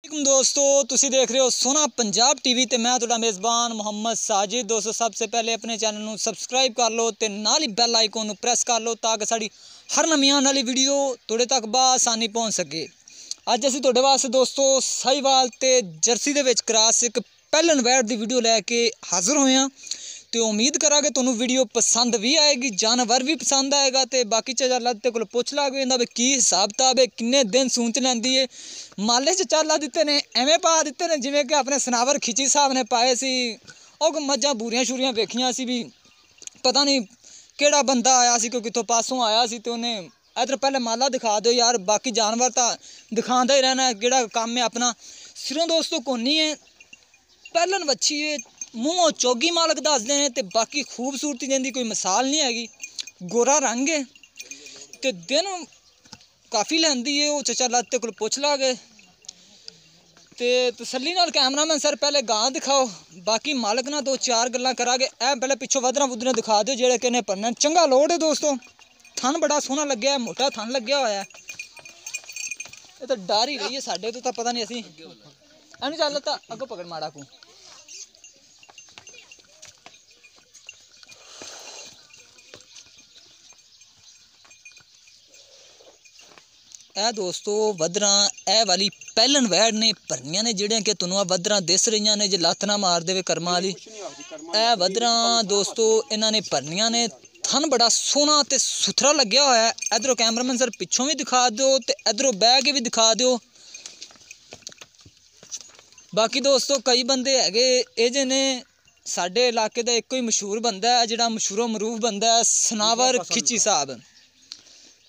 दोस्तों तुसी देख रहे हो सोना पंजाब टीवी ते मैं तुहाडा मेज़बान मोहम्मद साजिद। दोस्तों सबसे पहले अपने चैनल नूं सबसक्राइब कर लो ते नाल ही बैल आइकन नूं प्रेस कर लो ताकि साड़ी हर नवीं आने वाली वीडियो तुहाडे तक बआसानी पहुंच सके। अज असीं तुहाडे वास्ते दोस्तों साहिवाल ते जर्सी दे विच क्रॉस एक पहलन वैट दी वीडियो लैके हाज़र होए हां ते उम्मीद करा कि तुहानूं वीडियो पसंद भी आएगी, जानवर भी पसंद आएगा। तो बाकी चल ते कोल पुछ लागे इहदा भी की हिसाब किताब है, किन्ने दिन सूंच लैंदी है। माले च चाला दिते ने एवें पा दिते ने जिवें कि अपने सनावर खिची साहब ने पाए सी। ओह मज्जां बूरियां शूरियां वेखियां सी भी पता नहीं केड़ा बंदा आया सी, कोई कितों पासों आया सी ते उन्हें इधर पहले माला दिखा दो यार, बाकी जानवर तो दिखांदा ही रहना, केड़ा काम है अपना। सिरों दोस्तों कोनी है पहलन वच्छी है, मूँहों चौगी मालक दसदे ने ते बाकी खूबसूरती जिंदी कोई मिसाल नहीं हैगी। गोरा रंग है ते दिन काफ़ी लैंदी है। वो चचा लाते कोल पुछ ला गए ते तसल्ली नाल कैमरामैन सर पहले गां दिखाओ, बाकी मालक ना दो चार गल्लां करांगे। ऐ पहले पिछों वधना वुधना दिखा दो जेह्ड़े किन्ने पढ़ना। चंगा लोड है दोस्तों, थन बड़ा सोहना लग्या है, मोटा थन लग्या होया है। ये तो डर ही रही है साडे तो पता नहीं असीं एनू चल ता अगों पकड़ माड़ा को। ए दोस्तों वधरा ए वाली पहलन वैड़ ने भरनियां ने जिहड़ियां कि तुहानूं वधरा दिस रही ने जे लत्त ना मार देवे कर्मा वाली। ए वधरा दोस्तों इन्हां ने भरनियां ने, थन बड़ा सोहना ते सुथरा लग्या होया है। इधरों कैमरामैन सर पिछों भी दिखा दो ते इधरों बह के भी दिखा दो। बाकी दोस्तों कई बंदे हैगे ये जे ने साडे इलाके दा एक कोई मशहूर बंदा है जिहड़ा मशहूरो मरूफ बंदा है सनावर खिची साहब।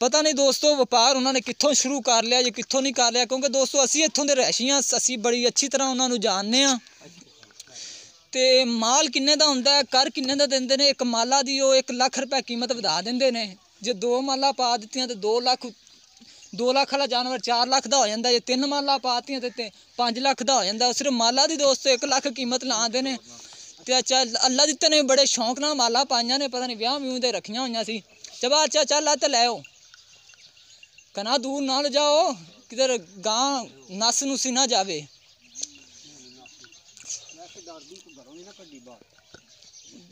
पता नहीं दोस्तों व्यापार उन्होंने कित्थों शुरू कर लिया जे कित्थों नहीं कर लिया, क्योंकि दोस्तों असी इत्थों दे रैशियां असी बड़ी अच्छी तरह उन्होंने जानने हाँ। ते माल किन्ने दा हुंदा है, कर किन्ने दा दिंदे ने। एक माला दी वो 1 लाख रुपए कीमत वधा दिंदे ने। जे 2 माला पा दित्तियां तो 2 लाख वाला जानवर 4 लाख दा हो जांदा। जे 3 माला पातियां तो 5 लाख दा हो जांदा। सिर्फ माला दी दोस्तों 1 लाख कीमत लांदे ने। ते अच्छा अल्लाह दित्ते ने बड़े शौक नाल माला पाइयां ने, पता नहीं ब्याह व्यूह ते रखियां होइयां सी। चबा अच्छा चल ते लै आओ, कना दूर ना ले जाओ किधर गां नस नुसी ना जावे।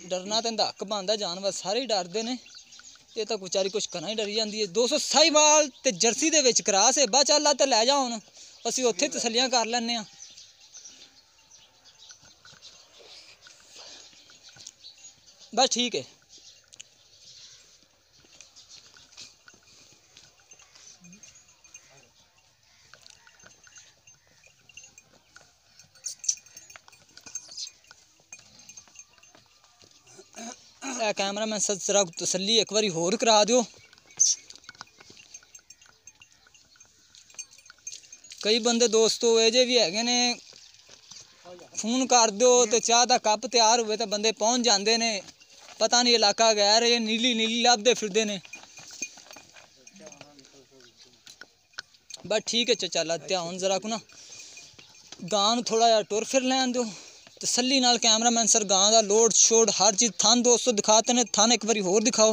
डरना तो हक बनता, जानवर सारे ही डरते हैं। ये तो बेचारी कुछ करना ही डरी जाती है। 200 साहिवाल ते जर्सी दे विच क्रॉस है। बस चल ते लै जा, हुण असीं उत्थे तसल्लियां कर लैने। बस ठीक है। कैमरामैन सर जरा तसल्ली एक बारी होर करा दो। कई बंदे दोस्तों ये जे भी हैगे ने फोन कर दो तो चाह का कप तैयार हुए तो बंदे पहुँच जाते ने। पता नहीं इलाका गैर है, नीली नीली लभदे फिरदे ने। बस ठीक है चचा लत्या हुण जरा को ना गां थोड़ा जा टुर फिर लैन दो तसल्ली नाल। कैमरामैन सर गां का लोड शोड हर चीज़ थन दोस्तों दिखाते हैं। थन एक बारी होर दिखाओ,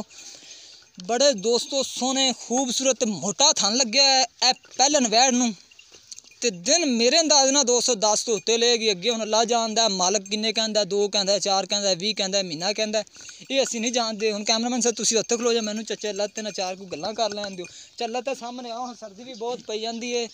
बड़े दोस्तों सोहने खूबसूरत मोटा थन लग्या है। ए पहलन वैड़ नूं ते दिन मेरे अंदाज ना 210 तो उत्ते लेगी। अगे हुण अल्लाह जानदा मालक किन्ने कहंदा, 2 कहंदा, 4 कहंदा, 20 कहंदा, महीना कहंदा, ये असीं नहीं जानते। हुण कैमरामैन सर तुसीं उत्थे खलो जा, मैनूं चचे लत्ते ना 4 को गल्लां कर लैन दिओ। चल ते सामने आओ, सर्दी भी बहुत पई जांदी है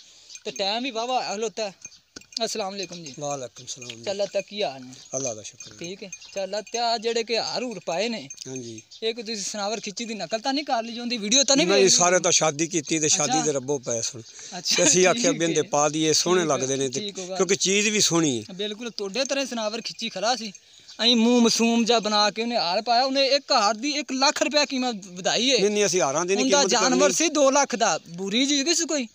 ते टाइम भी वाहवा खलोता है। अस्सलाम वालेकुम जी। वालेकुम सलाम। चल तक की हाल ने? अल्लाह दा शुक्र। ठीक है। चल त्या जेड़े के हार हूर पाए ने, हां जी, एक तुसीं सनावर खिची दी नकल तां नहीं कर ली जोंदी वीडियो तां नहीं? नहीं सारे तो शादी कीती ते शादी दे रब्बो पै सुन। अच्छा असीं आखे बिंदे पा दिए सोहने लगदे ने ते क्योंकि चीज़ भी सोहनी है। बिल्कुल तोड़े तरह सनावर खिची खरा सी। अं मूँह मसूम जा बना के उन्हें हार पाया। उन्हें एक हार दी 1 लाख रुपया कीमत वधाई है। नहीं असीं हारां दी नहीं कीमत जानवर सी 2 लाख दा बुरी चीज़ किस कोई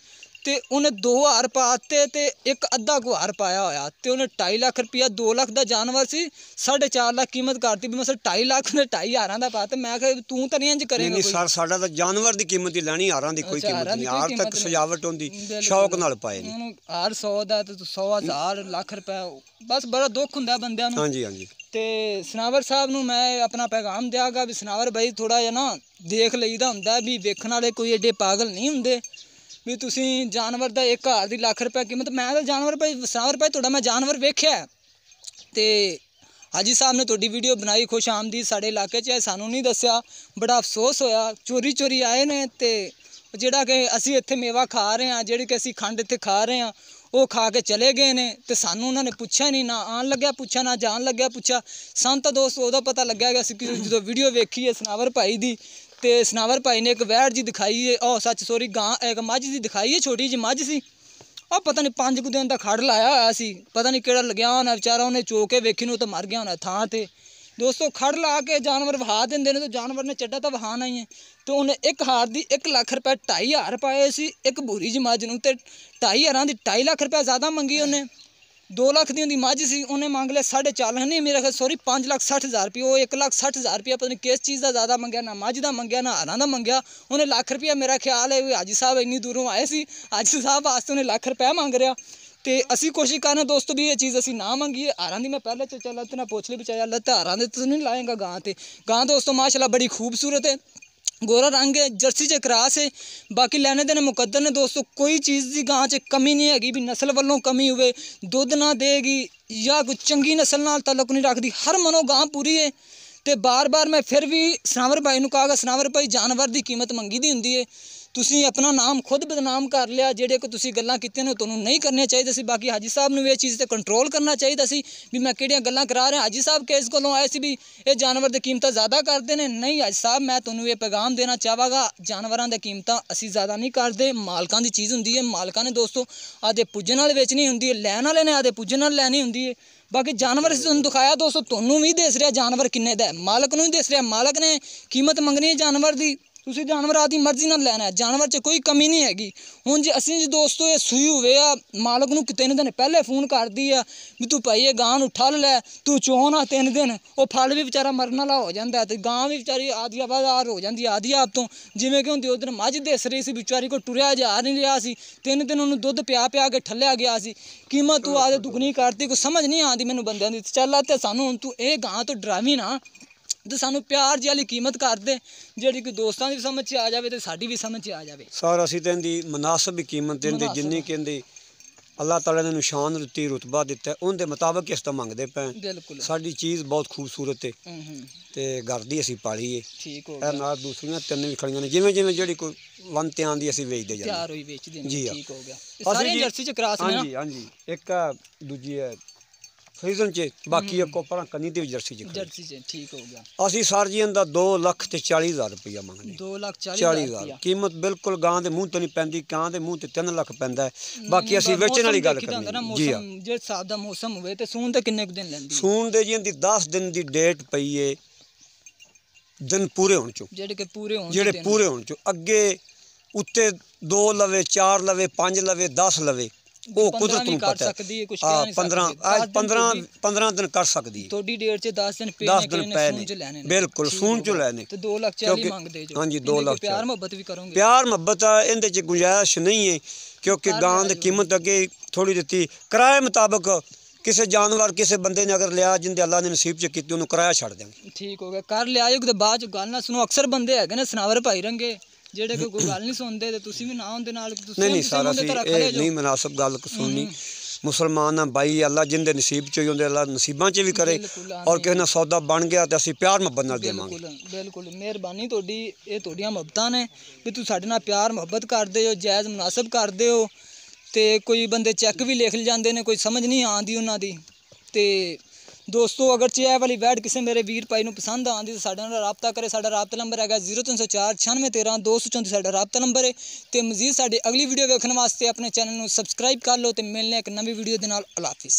ते उन्हें 2 हार पाते ते एक अद्धा को हार पाया होया ते उन्हें 2.5 लाख रुपया 2 लाख दा जानवर सी 4.5 लाख कीमत करती भी। मैं 2.5 लाख ने 2.5 हारां दा पाते। मैं कहा तू तो नहीं इंज करेगा। नहीं सर साडा तो जानवर दी कीमत ही लैनी, हारां दी कोई कीमत नहीं। हार तक सजावट होंदी शौक नाल पाए ने। हार 100 दा ते 100 हज़ार लाख रुपया बस बड़ा दुख हुंदा बंदियां नूं। हां जी हां जी। ते सनावर साहब नूं मैं अपना पैगाम दियागा भी सनावर भाई थोड़ा जिहा ना देख लईदा हुंदा भी वेखण वाले कोई एडे पागल नहीं हुंदे। ਵੀ ਤੁਸੀਂ ਜਾਨਵਰ ਦਾ 1 ਹਜ਼ਾਰ ਦੀ ਲੱਖ ਰੁਪਏ ਕੀਮਤ। ਮੈਂ ਤਾਂ ਜਾਨਵਰ ਭਾਈ ਸਨਾਵਰ ਭਾਈ ਤੁਹਾਡਾ ਮੈਂ ਜਾਨਵਰ ਵੇਖਿਆ ਤੇ ਹਾਜੀ ਸਾਹਿਬ ਨੇ ਤੁਹਾਡੀ ਵੀਡੀਓ ਬਣਾਈ, ਖੁਸ਼ ਆਮਦੀਦ ਸਾਡੇ ਇਲਾਕੇ 'ਚ, ਸਾਨੂੰ ਨਹੀਂ ਦੱਸਿਆ, ਬੜਾ ਅਫਸੋਸ ਹੋਇਆ। ਚੋਰੀ ਆਏ ਨੇ ਤੇ ਜਿਹੜਾ ਕਿ ਅਸੀਂ ਇੱਥੇ ਮੇਵਾ ਖਾ ਰਹੇ ਹਾਂ, ਜਿਹੜੀ ਕਿ ਅਸੀਂ ਖੰਡ ਇੱਥੇ ਖਾ ਰਹੇ ਹਾਂ, ਉਹ ਖਾ ਕੇ ਚਲੇ ਗਏ ਨੇ ਤੇ ਸਾਨੂੰ ਉਹਨਾਂ ਨੇ ਪੁੱਛਿਆ ਨਹੀਂ, ਨਾ ਆਉਣ ਲੱਗਿਆ ਪੁੱਛਿਆ, ਨਾ ਜਾਣ ਲੱਗਿਆ ਪੁੱਛਿਆ। ਸਾਨੂੰ ਤਾਂ ਦੋਸਤ ਉਦੋਂ ਪਤਾ ਲੱਗਿਆ ਕਿ ਅਸੀਂ ਜਦੋਂ ਵੀਡੀਓ ਵੇਖੀ ਹੈ ਸਨਾਵਰ ਭਾਈ ਦੀ, ਤੇ ਸਨਾਵਰ ਭਾਈ ਨੇ ਇੱਕ ਵੈੜ ਜੀ ਦਿਖਾਈ ਹੈ, ਉਹ ਸੱਚ ਸੋਰੀ ਗਾਂ ਇੱਕ ਮੱਝ ਦੀ ਦਿਖਾਈ ਹੈ, ਛੋਟੀ ਜਿਹੀ ਮੱਝ ਸੀ। ਉਹ ਪਤਾ ਨਹੀਂ 5 ਕੁ ਦਿਨ ਦਾ ਖੜ ਲਾਇਆ ਹੋਇਆ ਸੀ, ਪਤਾ ਨਹੀਂ ਕਿਹੜਾ ਲੱਗਿਆ ਹੋਣਾ ਵਿਚਾਰਾ, ਉਹਨੇ ਚੋ ਕੇ ਵੇਖੀ ਨੂੰ ਤਾਂ ਮਰ ਗਿਆ ਹੋਣਾ ਥਾਂ ਤੇ। ਦੋਸਤੋ ਖੜ ਲਾ ਕੇ ਜਾਨਵਰ ਵਹਾ ਦਿੰਦੇ ਨੇ, ਤੇ ਜਾਨਵਰ ਨੇ ਚੱਡਾ ਤਾਂ ਵਹਾਣਾ ਹੀ ਹੈ। ਤੇ ਉਹਨੇ 1 ਹਜ਼ਾਰ ਦੀ 1 ਲੱਖ ਰੁਪਏ 2.5 ਪਾਏ ਸੀ ਇੱਕ ਬੂਰੀ ਜਿਹੀ ਮੱਝ ਨੂੰ, ਤੇ 2.5 ਦੀ 2.5 ਲੱਖ ਰੁਪਏ ਜ਼ਿਆਦਾ ਮੰਗੀ ਉਹਨੇ। 2 ਲੱਖ ਦੀ ਉਹਦੀ ਮੱਝ ਸੀ, ਉਹਨੇ ਮੰਗ ਲਿਆ 4.5 ਨਹੀਂ ਮੇਰਾ ਖਿਆਲ ਸੋਰੀ 5,60,000 ਰੁਪਏ। ਉਹ 1,60,000 ਰੁਪਏ ਪਤਾ ਨਹੀਂ ਕਿਸ ਚੀਜ਼ ਦਾ ਜ਼ਿਆਦਾ ਮੰਗਿਆ, ਨਾ ਮੱਝ ਦਾ ਮੰਗਿਆ ਨਾ ਹਾਰਾਂ ਦਾ ਮੰਗਿਆ। ਉਹਨੇ ਲੱਖ ਰੁਪਇਆ ਮੇਰਾ ਖਿਆਲ ਹੈ ਵੀ ਹਾਜੀ ਸਾਹਿਬ ਇੰਨੀ ਦੂਰੋਂ ਆਏ ਸੀ, ਹਾਜੀ ਸਾਹਿਬ ਵਾਸਤੇ ਉਹਨੇ ਲੱਖ ਰੁਪਇਆ ਮੰਗ ਰਿਹਾ। ਤੇ ਅਸੀਂ ਕੋਸ਼ਿਸ਼ ਕਰਨਾ ਦੋਸਤੋ ਵੀ ਇਹ ਚੀਜ਼ ਅਸੀਂ ਨਾ ਮੰਗੀਏ। ਹਾਰਾਂ ਦੀ ਮੈਂ ਪਹਿਲੇ ਚੱਲ ਤੇ ਨਾ ਪੁੱਛ ਲਈ ਵਿਚਾਰਾ ਅੱਲਾ ਤੇ ਹਾਰਾਂ ਦੇ ਤੂੰ ਨਹੀਂ ਲਾਏਗਾ ਗਾਂ ਤੇ। ਗਾਂ ਦੋਸਤੋ ਮਾਸ਼ਾਅੱਲਾ ਬੜੀ ਖੂਬਸੂਰਤ ਹੈ, गोरा रंग है, जर्सी च क्रास है, बाकी लैने देने मुकद्दर ने दोस्तों। कोई चीज़ की गां च कमी नहीं हैगी भी नस्ल वालों कमी हुए, दुध ना देगी या कोई चंगी नस्ल नाल तल्लुक नहीं रखती, हर मनो गां पूरी है। तो बार बार मैं फिर भी सनावर भाई नूं कहांगा, सनावर भाई जानवर की कीमत मंगी दी हुंदी है, तुसीं अपना नाम खुद बदनाम कर लिया। ਜਿਹੜੇ ਕਿ ਤੁਸੀਂ ਗੱਲਾਂ ਕੀਤੀਆਂ ਨੇ ਤੁਹਾਨੂੰ ਨਹੀਂ ਕਰਨੀਆਂ ਚਾਹੀਦੀਆਂ ਸੀ। ਬਾਕੀ ਹਾਜੀ ਸਾਹਿਬ ਨੂੰ ਇਹ ਚੀਜ਼ ਤੇ ਕੰਟਰੋਲ ਕਰਨਾ ਚਾਹੀਦਾ ਸੀ ਵੀ ਮੈਂ ਕਿਹੜੀਆਂ ਗੱਲਾਂ ਕਰਾ ਰਿਹਾ। ਹਾਜੀ ਸਾਹਿਬ ਕਿਸ ਕੋਲੋਂ ਆਏ ਸੀ ਵੀ ਇਹ ਜਾਨਵਰ ਦੀ ਕੀਮਤਾਂ ਜ਼ਿਆਦਾ ਕਰਦੇ ਨੇ? ਨਹੀਂ ਹਾਜੀ ਸਾਹਿਬ, ਮੈਂ ਤੁਹਾਨੂੰ ਇਹ ਪੈਗਾਮ ਦੇਣਾ ਚਾਹਾਂਗਾ, ਜਾਨਵਰਾਂ ਦੀ ਕੀਮਤਾਂ ਅਸੀਂ ਜ਼ਿਆਦਾ ਨਹੀਂ ਕਰਦੇ, ਮਾਲਕਾਂ ਦੀ ਚੀਜ਼ ਹੁੰਦੀ ਹੈ। ਮਾਲਕਾਂ ਨੇ ਦੋਸਤੋ ਆਦੇ ਪੁੱਜਣ ਨਾਲ ਵੇਚਣੀ ਹੁੰਦੀ ਹੈ, ਲੈਣ ਵਾਲੇ ਨੇ ਆਦੇ ਪੁੱਜਣ ਨਾਲ ਲੈਣੀ ਹੁੰਦੀ ਹੈ। ਬਾਕੀ ਜਾਨਵਰ ਅਸੀਂ ਤੁਹਾਨੂੰ ਦਿਖਾਇਆ ਦੋਸਤੋ, ਤੁਹਾਨੂੰ ਵੀ ਦਿਸ ਰਿਹਾ ਜਾਨਵਰ ਕਿੰਨੇ ਦਾ ਹੈ, ਮਾਲਕ ਨੂੰ ਵੀ ਦਿਸ ਰਿਹਾ। ਮਾਲਕ ਨੇ ਕੀਮਤ ਮੰਗਣੀ ਹੈ ਜਾਨਵਰ ਦੀ, ਤੁਸੀਂ ਜਾਨਵਰ ਆਦੀ ਮਰਜ਼ੀ ਨਾਲ ਲੈਣਾ है, जानवर च कोई कमी नहीं हैगी। हुण जे असीं जी दोस्तों ये सूई हुए आ, मालक नूं 3 दिन पहले फोन कर दी आ भी तू भाई ये गां नूं ठल लै, तू चो ना 3 दिन, वो फल भी बेचारा मरन वाला हो जाता है, तो गां भी बेचारी आदिया बाजार हो जाती है आदि आप तो। जिवें कि हुंदी उधर मझ दिस रही सी, बेचारी को टुरिया जा नहीं रहा सी, 3 दिन उन्होंने दुध पिया के ठलिया गया सी, कीमत तू आदे दुगनी करती, कोई समझ नहीं आती मैनूं बंदियां दी। चल ते सानूं हुण तू ये गां तो डरावी ना, तो सानू प्यार जी वाली कीमत कर दे ਜਿਹੜੀ कि दोस्तों की भी समझ आ जाए तो साड़ी भी समझ आ जाए। सर ਅਸੀਂ ਤਾਂ ਇਹਦੀ ਮੁਨਾਸਬ ਕੀਮਤ ਦਿੰਦੇ, ਜਿੰਨੀ ਕਹਿੰਦੇ ਅੱਲਾਹ ਤਾਲਾ ਨੇ ਨਿਸ਼ਾਨ ਦਿੱਤੀ, ਰੁਤਬਾ ਦਿੱਤਾ, ਉਹਦੇ ਮੁਤਾਬਕ ਇਸ ਤੋਂ ਮੰਗਦੇ ਪਏ। ਬਿਲਕੁਲ ਸਾਡੀ ਚੀਜ਼ ਬਹੁਤ ਖੂਬਸੂਰਤ ਹੈ ਤੇ ਘਰ ਦੀ ਅਸੀਂ ਪਾਲੀ ਹੈ। ਠੀਕ ਹੋ ਗਿਆ। ਇਹ ਨਾਲ ਦੂਸਰੀਆਂ 3 ਵੀ ਖੜੀਆਂ ਨੇ, ਜਿਵੇਂ ਜਿਵੇਂ ਜਿਹੜੀ ਕੋਈ ਵੰਤੇ ਆਂਦੀ ਅਸੀਂ ਵੇਚਦੇ ਜਾਂਦੇ, ਤਿਆਰ ਹੋਈ ਵੇਚਦੇ ਨੇ। ਠੀਕ ਹੋ ਗਿਆ। ਸਾਰੀਆਂ ਜਰਸੀ ਚ ਕਰਾਸ ਨੇ। ਹਾਂਜੀ ਹਾਂਜੀ, ਇੱਕ ਦੂਜੀ ਹੈ ਫਰੀਜ਼ਨ ਚ, ਬਾਕੀ ਇੱਕ ਪਰਾਂ ਕੰਨੀ ਤੇ ਜਰਸੀ ਚ। ਜਰਸੀ ਚ ਠੀਕ ਹੋ ਗਿਆ। ਅਸੀਂ ਸਰ ਜੀ ਇਹਦਾ 2,40,000 ਰੁਪਇਆ ਮੰਗਦੇ। 2,40,000 ਕੀਮਤ ਬਿਲਕੁਲ ਗਾਂ ਦੇ ਮੂੰਹ ਤੋਂ ਨਹੀਂ ਪੈਂਦੀ, ਕਾਂ ਦੇ ਮੂੰਹ ਤੇ 3 ਲੱਖ ਪੈਂਦਾ। ਬਾਕੀ ਅਸੀਂ ਵੇਚਣ ਵਾਲੀ ਗੱਲ ਕਰਨੀ ਜੀ। ਹਾਂ, ਜੇ ਹਿਸਾਬ ਦਾ ਮੌਸਮ ਹੋਵੇ ਤੇ ਸੂਣ ਤੇ ਕਿੰਨੇ ਕੁ ਦਿਨ ਲੈਂਦੀ? ਸੂਣ ਦੇ ਜੀ ਇਹਦੀ 10 ਦਿਨ ਦੀ ਡੇਟ ਪਈ ਏ, ਦਿਨ ਪੂਰੇ ਹੋਣ ਚੋਂ, ਜਿਹੜੇ ਪੂਰੇ ਹੋਣ ਚੋਂ। ਅੱਗੇ ਉੱਤੇ 2 ਲਵੇ 4 ਲਵੇ 5 ਲਵੇ 10 ਲਵੇ, ਉਹ ਕੁਦਰਤ ਨੂੰ ਪਤਾ ਹੈ। 15 ਦਿਨ ਕਰ ਸਕਦੀ ਹੈ। ਤੁਹਾਡੀ ਡੇਟ 'ਚ 10 ਦਿਨ ਪਏ ਨੇ, ਬਿਲਕੁਲ ਸੂਣ ਚ ਲੈਣੇ। ਤੇ 2,40,000 ਮੰਗਦੇ ਜੋ। ਹਾਂਜੀ 2 ਲੱਖ। ਪਿਆਰ ਮੁਹੱਬਤ ਵੀ ਕਰੋਗੇ? ਪਿਆਰ ਮੁਹੱਬਤ ਆ, ਇਹਦੇ ਚ ਗੁੰਜਾਇਸ਼ ਨਹੀਂ ਹੈ, ਕਿਉਂਕਿ ਗਾਂ ਦੀ ਕੀਮਤ ਅੱਗੇ ਥੋੜੀ ਦਿੱਤੀ ਕਿਰਾਏ ਮੁਤਾਬਕ। ਕਿਸੇ ਜਾਨਵਰ ਕਿਸੇ ਬੰਦੇ ਨੇ ਅਗਰ ਲਿਆ, ਜਿੰਦੇ ਅੱਲਾ ਨੇ ਨਸੀਬ ਚ ਕੀਤੀ, ਉਹਨੂੰ ਕਿਰਾਇਆ ਛੱਡ ਦੇਵਾਂਗੇ। ਠੀਕ ਹੋ ਗਿਆ। ਕਰ ਲਿਆ ਜੋ, ਬਾਅਦ ਚ ਗੱਲ ਨਾ ਸੁਣੋ। ਅਕਸਰ ਬੰਦੇ ਹੈਗੇ ਨੇ ਸਨਾਵਰ ਭਾਈ ਰੰਗੇ ਜਿਹੜੇ ਕੋਈ ਗੱਲ ਨਹੀਂ ਸੁਣਦੇ, ਤੇ ਤੁਸੀਂ ਵੀ ਨਾ ਉਹਦੇ ਨਾਲ ਨਹੀਂ ਸਾਰਾ ਸੀ ਇਹ ਨਹੀਂ ਮੁਨਾਸਬ ਗੱਲ ਸੁਣਨੀ। ਮੁਸਲਮਾਨ ਆ ਭਾਈ, ਅੱਲਾ ਜਿੰਦੇ ਨਸੀਬ ਚ ਹੀ ਹੁੰਦੇ, ਅੱਲਾ ਨਸੀਬਾਂ ਚ ਵੀ ਕਰੇ। ਔਰ ਕਿਸੇ ਨਾਲ ਸੌਦਾ ਬਣ ਗਿਆ ਤੇ ਅਸੀਂ ਪਿਆਰ ਮੁਹੱਬਤ ਨਾਲ ਦੇਵਾਂਗੇ। ਬਿਲਕੁਲ ਮਿਹਰਬਾਨੀ ਤੁਹਾਡੀ, ਇਹ ਤੁਹਾਡੀਆਂ ਮੁਹੱਬਤਾਂ ਨੇ ਵੀ ਤੁਸੀਂ ਸਾਡੇ ਨਾਲ ਪਿਆਰ ਮੁਹੱਬਤ ਕਰਦੇ ਹੋ, ਜਾਇਜ਼ ਮੁਨਾਸਬ ਕਰਦੇ ਹੋ। ਤੇ ਕੋਈ ਬੰਦੇ ਚੈੱਕ ਵੀ ਲਿਖ ਜਾਂਦੇ ਨੇ, ਕੋਈ ਸਮਝ ਨਹੀਂ ਆਉਂਦੀ ਉਹਨਾਂ ਦੀ। ਤੇ ਦੋਸਤੋ ਅਗਰ ਇਹ ਵਾਲੀ ਵੈਡ ਕਿਸੇ ਮੇਰੇ ਵੀਰ ਭਾਈ ਨੂੰ ਪਸੰਦ ਆਉਂਦੀ ਤਾਂ ਸਾਡੇ ਨਾਲ ਰਾਬਤਾ ਕਰੇ। ਸਾਡਾ ਰਾਬਤਾ ਨੰਬਰ ਹੈਗਾ 0304 9613 234 ਸਾਡਾ ਰਾਬਤਾ ਨੰਬਰ ਹੈ। ਤੇ ਮਜ਼ੀਦ ਸਾਡੀ ਅਗਲੀ ਵੀਡੀਓ ਵੇਖਣ ਵਾਸਤੇ ਆਪਣੇ ਚੈਨਲ ਨੂੰ ਸਬਸਕ੍ਰਾਈਬ ਕਰ ਲਓ ਤੇ ਮਿਲਨੇ ਇੱਕ ਨਵੀਂ ਵੀਡੀਓ ਦੇ ਨਾਲ। ਅੱਲਾ ਹਾਫਿਜ਼।